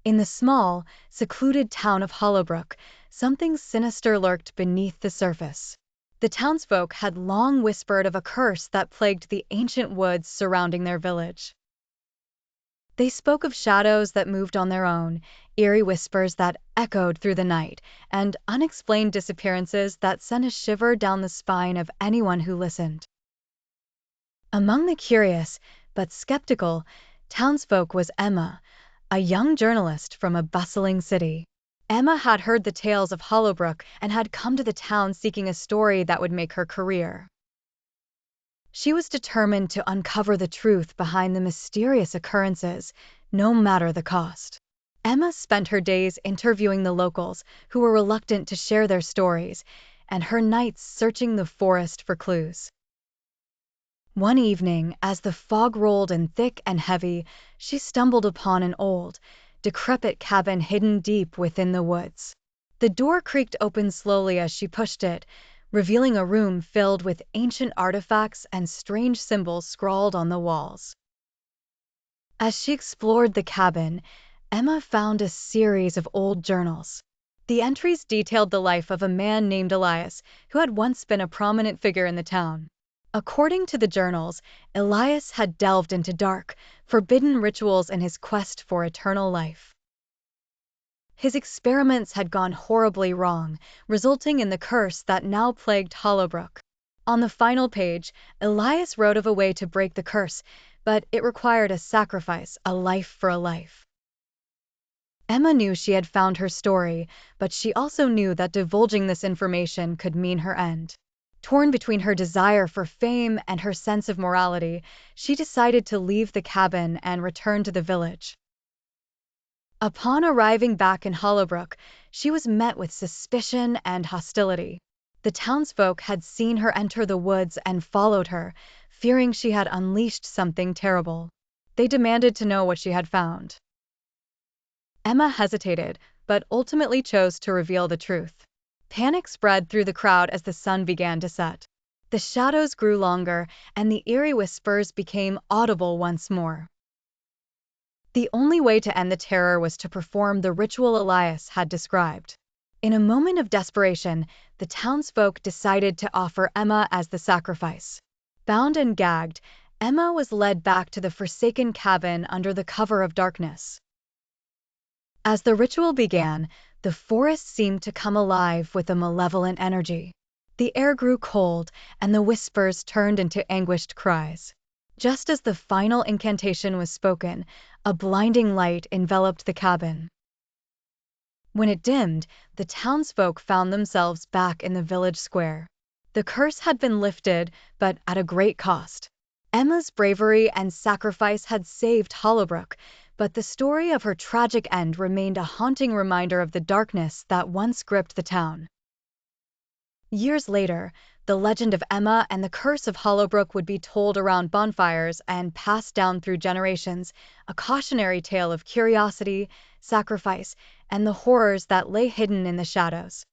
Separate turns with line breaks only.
In the small, secluded town of Hollowbrook, something sinister lurked beneath the surface. The townsfolk had long whispered of a curse that plagued the ancient woods surrounding their village. They spoke of shadows that moved on their own, eerie whispers that echoed through the night, and unexplained disappearances that sent a shiver down the spine of anyone who listened. Among the curious, but skeptical, townsfolk was Emma, a young journalist from a bustling city. Emma had heard the tales of Hollowbrook and had come to the town seeking a story that would make her career. She was determined to uncover the truth behind the mysterious occurrences, no matter the cost. Emma spent her days interviewing the locals who were reluctant to share their stories, and her nights searching the forest for clues. One evening, as the fog rolled in thick and heavy, she stumbled upon an old, decrepit cabin hidden deep within the woods. The door creaked open slowly as she pushed it, revealing a room filled with ancient artifacts and strange symbols scrawled on the walls. As she explored the cabin, Emma found a series of old journals. The entries detailed the life of a man named Elias, who had once been a prominent figure in the town. According to the journals, Elias had delved into dark, forbidden rituals in his quest for eternal life. His experiments had gone horribly wrong, resulting in the curse that now plagued Hollowbrook. On the final page, Elias wrote of a way to break the curse, but it required a sacrifice, a life for a life. Emma knew she had found her story, but she also knew that divulging this information could mean her end. Torn between her desire for fame and her sense of morality, she decided to leave the cabin and return to the village. Upon arriving back in Hollowbrook, she was met with suspicion and hostility. The townsfolk had seen her enter the woods and followed her, fearing she had unleashed something terrible. They demanded to know what she had found. Emma hesitated, but ultimately chose to reveal the truth. Panic spread through the crowd as the sun began to set. The shadows grew longer, and the eerie whispers became audible once more. The only way to end the terror was to perform the ritual Elias had described. In a moment of desperation, the townsfolk decided to offer Emma as the sacrifice. Bound and gagged, Emma was led back to the forsaken cabin under the cover of darkness. As the ritual began, the forest seemed to come alive with a malevolent energy. The air grew cold, and the whispers turned into anguished cries. Just as the final incantation was spoken, a blinding light enveloped the cabin. When it dimmed, the townsfolk found themselves back in the village square. The curse had been lifted, but at a great cost. Emma's bravery and sacrifice had saved Hollowbrook, but the story of her tragic end remained a haunting reminder of the darkness that once gripped the town. Years later, the legend of Emma and the curse of Hollowbrook would be told around bonfires and passed down through generations, a cautionary tale of curiosity, sacrifice, and the horrors that lay hidden in the shadows.